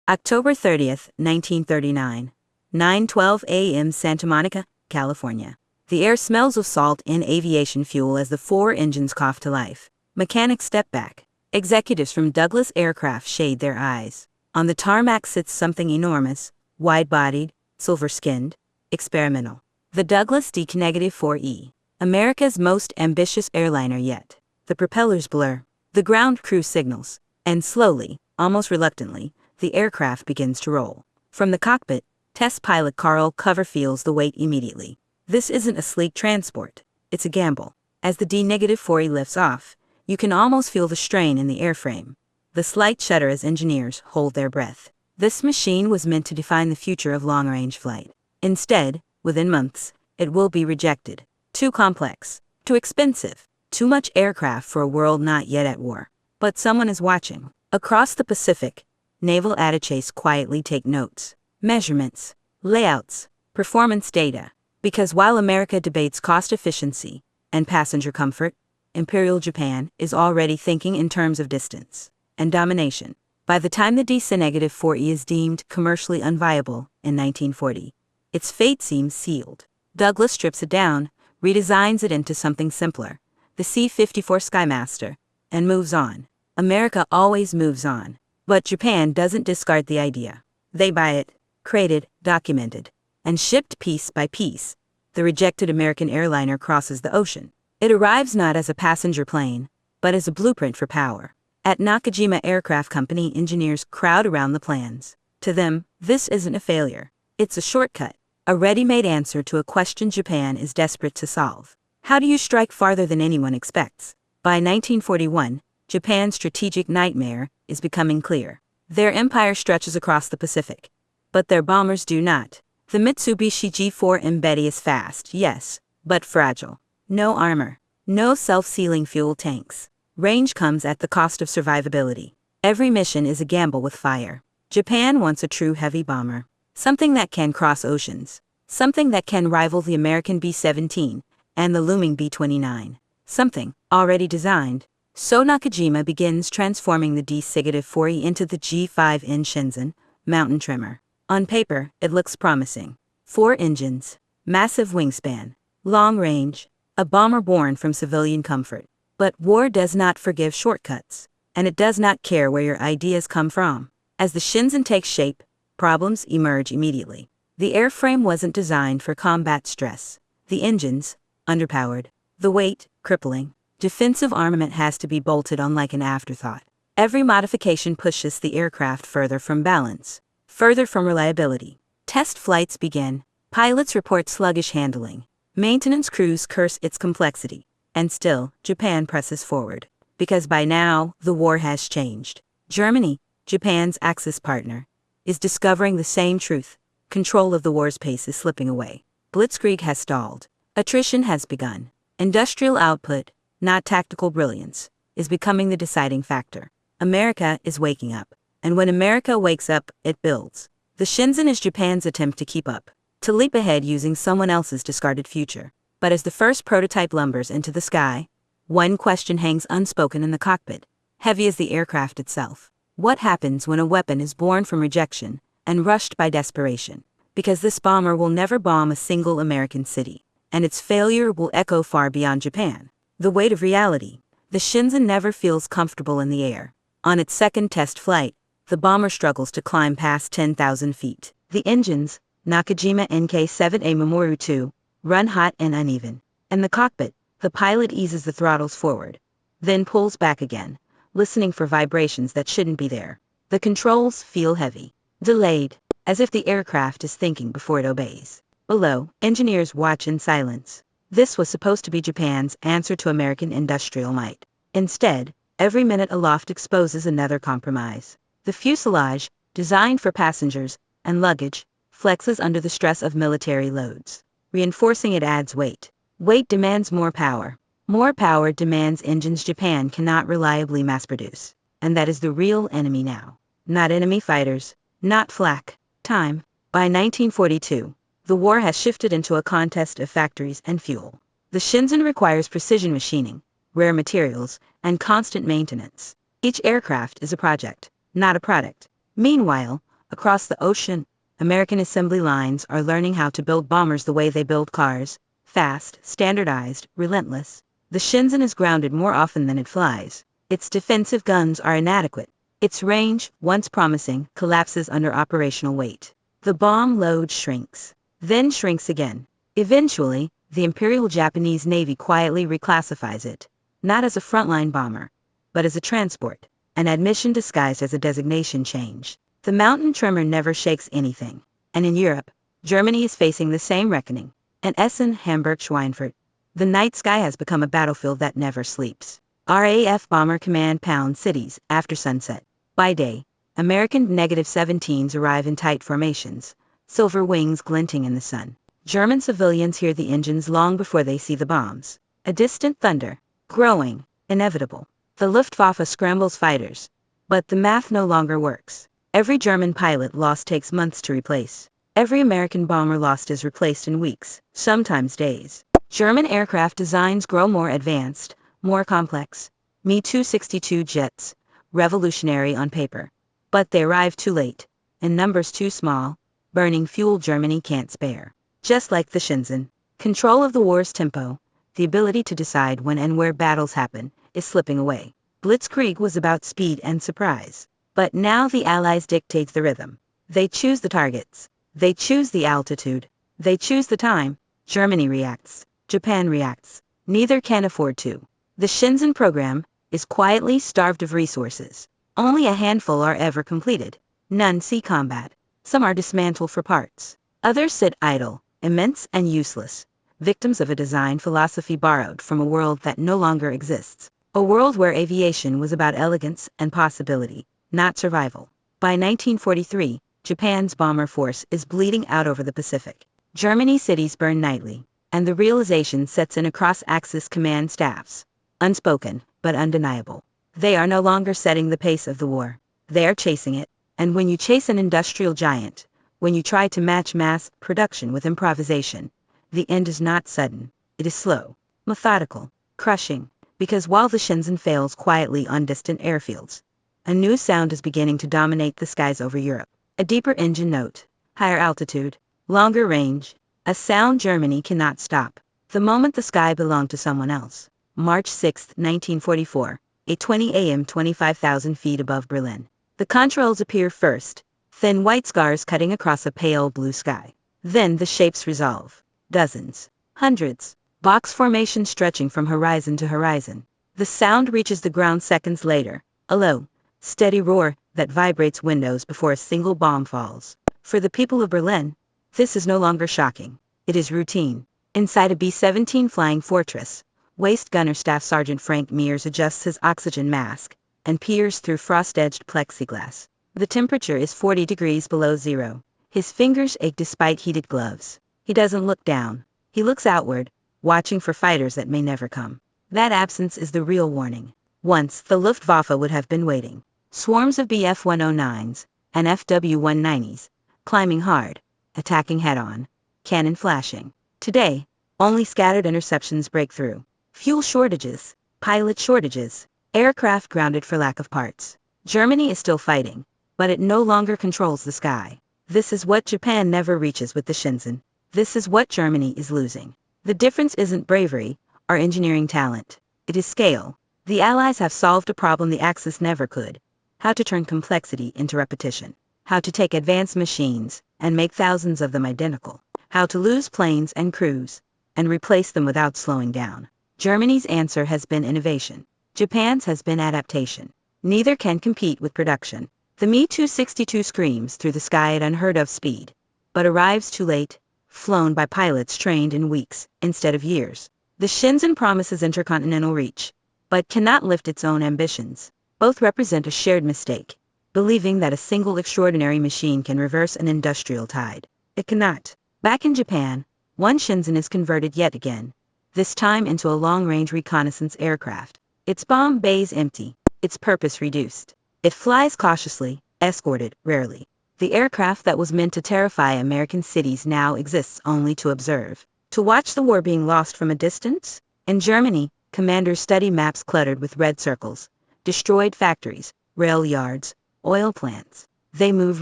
October 30th, 1939, 9:12 a.m. Santa Monica, California. The air smells of salt and aviation fuel as the four engines cough to life. Mechanics step back. Executives from Douglas Aircraft shade their eyes. On the tarmac sits something enormous, wide-bodied, silver-skinned, experimental. The Douglas DC-4E, America's most ambitious airliner yet. The propellers blur. The ground crew signals. And slowly, almost reluctantly, the aircraft begins to roll. From the cockpit, test pilot Carl Cover feels the weight immediately. This isn't a sleek transport. It's a gamble. As the D-4E lifts off, you can almost feel the strain in the airframe. The slight shudder as engineers hold their breath. This machine was meant to define the future of long-range flight. Instead, within months, it will be rejected. Too complex, too expensive, too much aircraft for a world not yet at war. But someone is watching. Across the Pacific, naval attaches quietly take notes, measurements, layouts, performance data. Because while America debates cost efficiency and passenger comfort, Imperial Japan is already thinking in terms of distance and domination. By the time the DC-4E is deemed commercially unviable in 1940, its fate seems sealed. Douglas strips it down, redesigns it into something simpler, the C-54 Skymaster, and moves on. America always moves on. But Japan doesn't discard the idea. They buy it, crated, documented, and shipped piece by piece. The rejected American airliner crosses the ocean. It arrives not as a passenger plane, but as a blueprint for power. At Nakajima Aircraft Company, engineers crowd around the plans. To them, this isn't a failure. It's a shortcut, a ready-made answer to a question Japan is desperate to solve. How do you strike farther than anyone expects? By 1941, Japan's strategic nightmare is becoming clear. Their empire stretches across the Pacific, but their bombers do not. The Mitsubishi G4 Betty is fast, yes, but fragile. No armor, no self-sealing fuel tanks. Range comes at the cost of survivability. Every mission is a gamble with fire. Japan wants a true heavy bomber, something that can cross oceans, something that can rival the American B-17 and the looming B-29, something already designed. So Nakajima begins transforming the DC-4E into the G5N Shinzan, mountain trimmer. On paper, it looks promising. 4 engines, massive wingspan, long range, a bomber born from civilian comfort. But war does not forgive shortcuts, and it does not care where your ideas come from. As the Shinzan takes shape, problems emerge immediately. The airframe wasn't designed for combat stress. The engines, underpowered. The weight, crippling. Defensive armament has to be bolted on like an afterthought. Every modification pushes the aircraft further from balance, further from reliability. Test flights begin. Pilots report sluggish handling. Maintenance crews curse its complexity. And still, Japan presses forward. Because by now, the war has changed. Germany, Japan's Axis partner, is discovering the same truth. Control of the war's pace is slipping away. Blitzkrieg has stalled. Attrition has begun. Industrial output, not tactical brilliance, is becoming the deciding factor. America is waking up. And when America wakes up, it builds. The Shinzan is Japan's attempt to keep up, to leap ahead using someone else's discarded future. But as the first prototype lumbers into the sky, one question hangs unspoken in the cockpit, heavy as the aircraft itself. What happens when a weapon is born from rejection and rushed by desperation? Because this bomber will never bomb a single American city, and its failure will echo far beyond Japan. The weight of reality. The Shinzan never feels comfortable in the air. On its second test flight, the bomber struggles to climb past 10,000 feet. The engines, Nakajima NK-7A Mamoru 2, run hot and uneven. In the cockpit, the pilot eases the throttles forward, then pulls back again, listening for vibrations that shouldn't be there. The controls feel heavy, delayed, as if the aircraft is thinking before it obeys. Below, engineers watch in silence. This was supposed to be Japan's answer to American industrial might. Instead, every minute aloft exposes another compromise. The fuselage, designed for passengers and luggage, flexes under the stress of military loads. Reinforcing it adds weight. Weight demands more power. More power demands engines Japan cannot reliably mass-produce. And that is the real enemy now. Not enemy fighters, not flak, time. By 1942, the war has shifted into a contest of factories and fuel. The Shinzan requires precision machining, rare materials, and constant maintenance. Each aircraft is a project, not a product. Meanwhile, Across the ocean, American assembly lines are learning how to build bombers the way they build cars: fast, standardized, relentless. The Shinzan is grounded more often than it flies. Its defensive guns are inadequate. Its range, once promising, collapses under operational weight. The bomb load shrinks, then shrinks again. Eventually, the Imperial Japanese Navy quietly reclassifies it, not as a frontline bomber, but as a transport, an admission disguised as a designation change. The mountain tremor never shakes anything. And in Europe, Germany is facing the same reckoning. In Essen, Hamburg, Schweinfurt, the night sky has become a battlefield that never sleeps. RAF bomber command pound cities after sunset. By day, American -17s arrive in tight formations, silver wings glinting in the sun. German civilians hear the engines long before they see the bombs. A distant thunder, growing, inevitable. The Luftwaffe scrambles fighters, but the math no longer works. Every German pilot lost takes months to replace. Every American bomber lost is replaced in weeks, sometimes days. German aircraft designs grow more advanced, more complex. Me-262 jets, revolutionary on paper. But they arrive too late, in numbers too small, burning fuel Germany can't spare. Just like the Shinzan, control of the war's tempo, the ability to decide when and where battles happen, is slipping away. Blitzkrieg was about speed and surprise. But now the Allies dictate the rhythm. They choose the targets. They choose the altitude. They choose the time. Germany reacts. Japan reacts. Neither can afford to. The Shinzan program is quietly starved of resources. Only a handful are ever completed. None see combat. Some are dismantled for parts. Others sit idle, immense and useless, victims of a design philosophy borrowed from a world that no longer exists. A world where aviation was about elegance and possibility, not survival. By 1943, Japan's bomber force is bleeding out over the Pacific. Germany's cities burn nightly, and the realization sets in across Axis command staffs. Unspoken, but undeniable. They are no longer setting the pace of the war. They are chasing it. And when you chase an industrial giant, when you try to match mass production with improvisation, the end is not sudden. It is slow, methodical, crushing, because while the Shinzan fails quietly on distant airfields, a new sound is beginning to dominate the skies over Europe. A deeper engine note, higher altitude, longer range, a sound Germany cannot stop. The moment the sky belonged to someone else. March 6, 1944, 8:20 a.m. 25,000 feet above Berlin. The contrails appear first, thin white scars cutting across a pale blue sky. Then the shapes resolve. Dozens, hundreds, box formations stretching from horizon to horizon. The sound reaches the ground seconds later, a low, steady roar that vibrates windows before a single bomb falls. For the people of Berlin, this is no longer shocking. It is routine. Inside a B-17 Flying Fortress, Waist Gunner Staff Sergeant Frank Mears adjusts his oxygen mask and peers through frost-edged plexiglass. The temperature is 40 degrees below zero. His fingers ache despite heated gloves. He doesn't look down. He looks outward, watching for fighters that may never come. That absence is the real warning. Once, the Luftwaffe would have been waiting. Swarms of Bf-109s and Fw-190s, climbing hard, attacking head-on, cannon flashing. Today, only scattered interceptions break through. Fuel shortages, pilot shortages, aircraft grounded for lack of parts. Germany is still fighting, but it no longer controls the sky. This is what Japan never reaches with the Shinzan. This is what Germany is losing. The difference isn't bravery or engineering talent. It is scale. The Allies have solved a problem the Axis never could. How to turn complexity into repetition. How to take advanced machines and make thousands of them identical. How to lose planes and crews and replace them without slowing down. Germany's answer has been innovation. Japan's has been adaptation. Neither can compete with production. The Me-262 screams through the sky at unheard-of speed, but arrives too late, flown by pilots trained in weeks instead of years. The Shinzan promises intercontinental reach, but cannot lift its own ambitions. Both represent a shared mistake, believing that a single extraordinary machine can reverse an industrial tide. It cannot. Back in Japan, one Shinzan is converted yet again, this time into a long-range reconnaissance aircraft. Its bomb bays empty, its purpose reduced. It flies cautiously, escorted, rarely. The aircraft that was meant to terrify American cities now exists only to observe, to watch the war being lost from a distance. In Germany, commanders study maps cluttered with red circles, destroyed factories, rail yards, oil plants. They move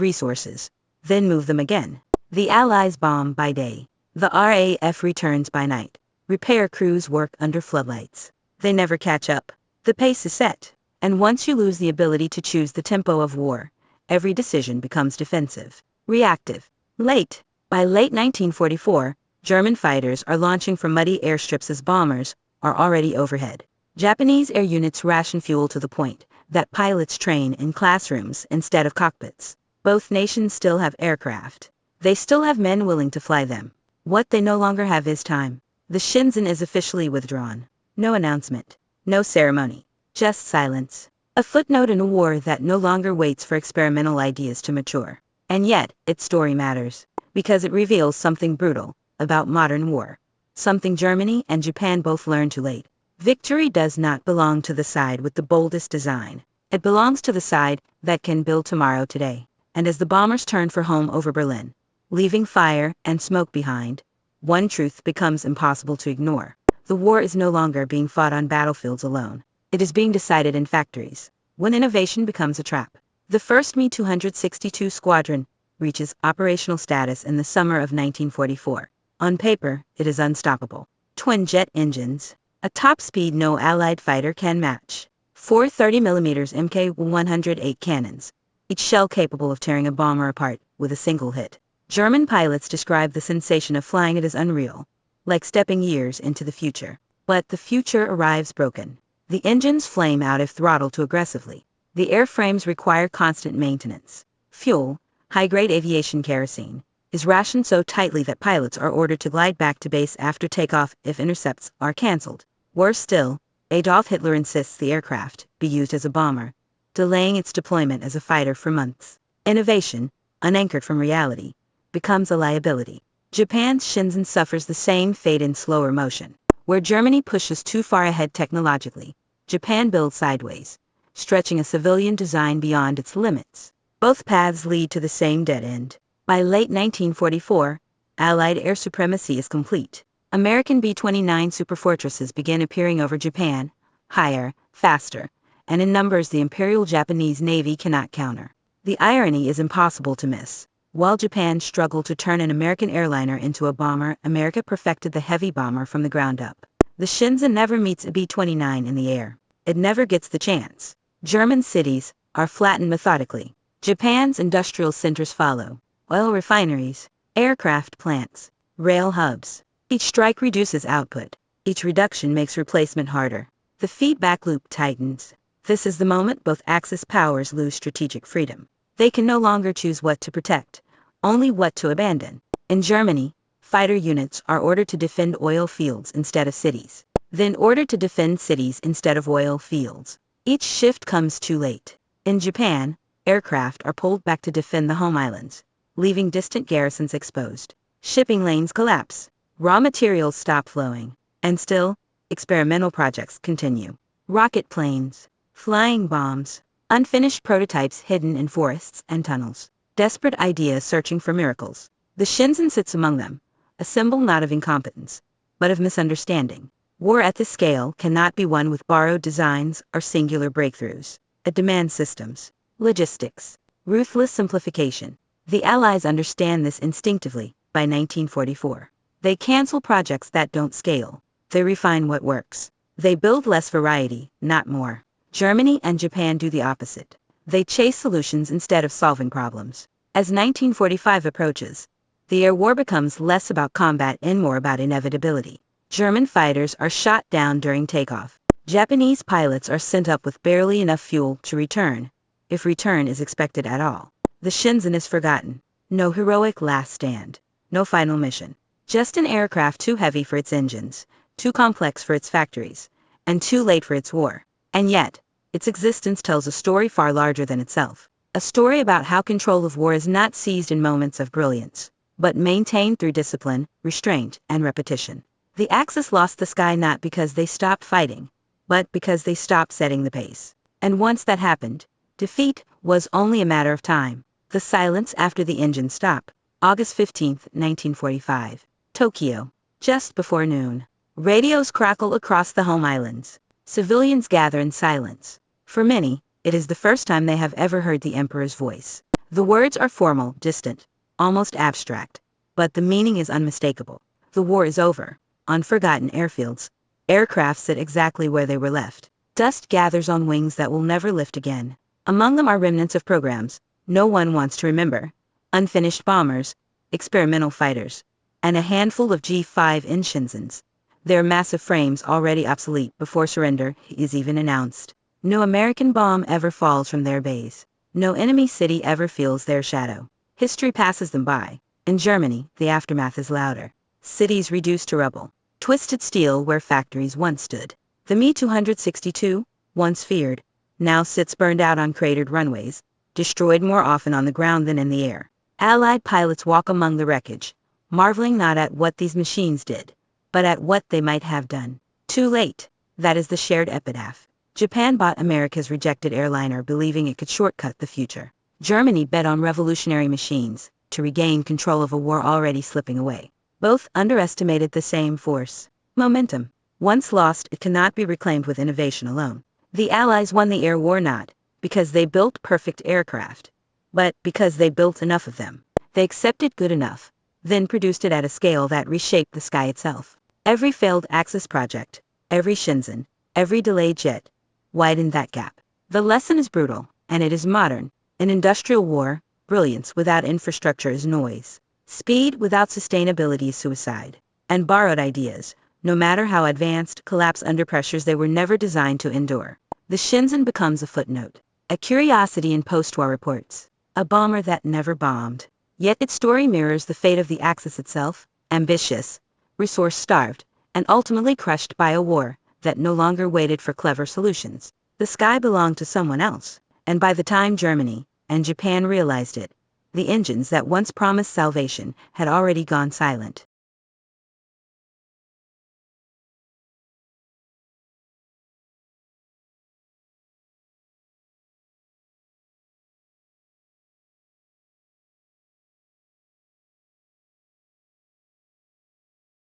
resources, then move them again. The Allies bomb by day. The RAF returns by night. Repair crews work under floodlights. They never catch up. The pace is set. And once you lose the ability to choose the tempo of war, every decision becomes defensive, reactive. Late. By late 1944, German fighters are launching from muddy airstrips as bombers are already overhead. Japanese air units ration fuel to the point that pilots train in classrooms instead of cockpits. Both nations still have aircraft. They still have men willing to fly them. What they no longer have is time. The Shinzan is officially withdrawn. No announcement. No ceremony. Just silence. A footnote in a war that no longer waits for experimental ideas to mature. And yet, its story matters, because it reveals something brutal about modern war. Something Germany and Japan both learned too late. Victory does not belong to the side with the boldest design. It belongs to the side that can build tomorrow today. And as the bombers turn for home over Berlin, leaving fire and smoke behind, one truth becomes impossible to ignore. The war is no longer being fought on battlefields alone. It is being decided in factories. When innovation becomes a trap. The first Me-262 squadron reaches operational status in the summer of 1944. On paper, it is unstoppable. Twin-jet engines, a top speed no Allied fighter can match. 4 30mm Mk108 cannons, each shell capable of tearing a bomber apart with a single hit. German pilots describe the sensation of flying it as unreal, like stepping years into the future. But the future arrives broken. The engines flame out if throttled too aggressively. The airframes require constant maintenance. Fuel, high-grade aviation kerosene, is rationed so tightly that pilots are ordered to glide back to base after takeoff if intercepts are cancelled. Worse still, Adolf Hitler insists the aircraft be used as a bomber, delaying its deployment as a fighter for months. Innovation, unanchored from reality, becomes a liability. Japan's Shinzan suffers the same fate in slower motion. Where Germany pushes too far ahead technologically, Japan builds sideways, stretching a civilian design beyond its limits. Both paths lead to the same dead end. By late 1944, Allied air supremacy is complete. American B-29 superfortresses begin appearing over Japan, higher, faster, and in numbers the Imperial Japanese Navy cannot counter. The irony is impossible to miss. While Japan struggled to turn an American airliner into a bomber, America perfected the heavy bomber from the ground up. The Shinzan never meets a B-29 in the air. It never gets the chance. German cities are flattened methodically. Japan's industrial centers follow. Oil refineries, aircraft plants, rail hubs. Each strike reduces output. Each reduction makes replacement harder. The feedback loop tightens. This is the moment both Axis powers lose strategic freedom. They can no longer choose what to protect, only what to abandon. In Germany, fighter units are ordered to defend oil fields instead of cities, then ordered to defend cities instead of oil fields. Each shift comes too late. In Japan, aircraft are pulled back to defend the home islands, leaving distant garrisons exposed. Shipping lanes collapse. Raw materials stop flowing. And still, experimental projects continue. Rocket planes, flying bombs, unfinished prototypes hidden in forests and tunnels. Desperate ideas searching for miracles. The Shinzan sits among them, a symbol not of incompetence, but of misunderstanding. War at this scale cannot be won with borrowed designs or singular breakthroughs. It demands systems, logistics, ruthless simplification. The Allies understand this instinctively by 1944. They cancel projects that don't scale. They refine what works. They build less variety, not more. Germany and Japan do the opposite. They chase solutions instead of solving problems. As 1945 approaches, the air war becomes less about combat and more about inevitability. German fighters are shot down during takeoff. Japanese pilots are sent up with barely enough fuel to return, if return is expected at all. The Shinzan is forgotten. No heroic last stand. No final mission. Just an aircraft too heavy for its engines, too complex for its factories, and too late for its war. And yet, its existence tells a story far larger than itself. A story about how control of war is not seized in moments of brilliance, but maintained through discipline, restraint, and repetition. The Axis lost the sky not because they stopped fighting, but because they stopped setting the pace. And once that happened, defeat was only a matter of time. The silence after the engine stop. August 15, 1945. Tokyo. Just before noon. Radios crackle across the home islands. Civilians gather in silence. For many, it is the first time they have ever heard the emperor's voice. The words are formal, distant, almost abstract, but the meaning is unmistakable. The war is over. On forgotten airfields, aircraft sit exactly where they were left. Dust gathers on wings that will never lift again. Among them are remnants of programs no one wants to remember, unfinished bombers, experimental fighters, and a handful of G5N Shinzans. Their massive frames already obsolete before surrender is even announced. No American bomb ever falls from their bays. No enemy city ever feels their shadow. History passes them by. In Germany, the aftermath is louder. Cities reduced to rubble. Twisted steel where factories once stood. The Me-262, once feared, now sits burned out on cratered runways, destroyed more often on the ground than in the air. Allied pilots walk among the wreckage, marveling not at what these machines did, but at what they might have done. Too late. That is the shared epitaph. Japan bought America's rejected airliner believing it could shortcut the future. Germany bet on revolutionary machines to regain control of a war already slipping away. Both underestimated the same force. Momentum. Once lost, it cannot be reclaimed with innovation alone. The Allies won the air war not because they built perfect aircraft, but because they built enough of them. They accepted good enough, then produced it at a scale that reshaped the sky itself. Every failed Axis project, every Shinzan, every delayed jet, widened that gap. The lesson is brutal, and it is modern. In industrial war, brilliance without infrastructure is noise. Speed without sustainability is suicide. And borrowed ideas, no matter how advanced, collapse under pressures they were never designed to endure. The Shinzan becomes a footnote, a curiosity in post-war reports, a bomber that never bombed. Yet its story mirrors the fate of the Axis itself, ambitious, resource-starved, and ultimately crushed by a war that no longer waited for clever solutions. The sky belonged to someone else, and by the time Germany and Japan realized it, the engines that once promised salvation had already gone silent.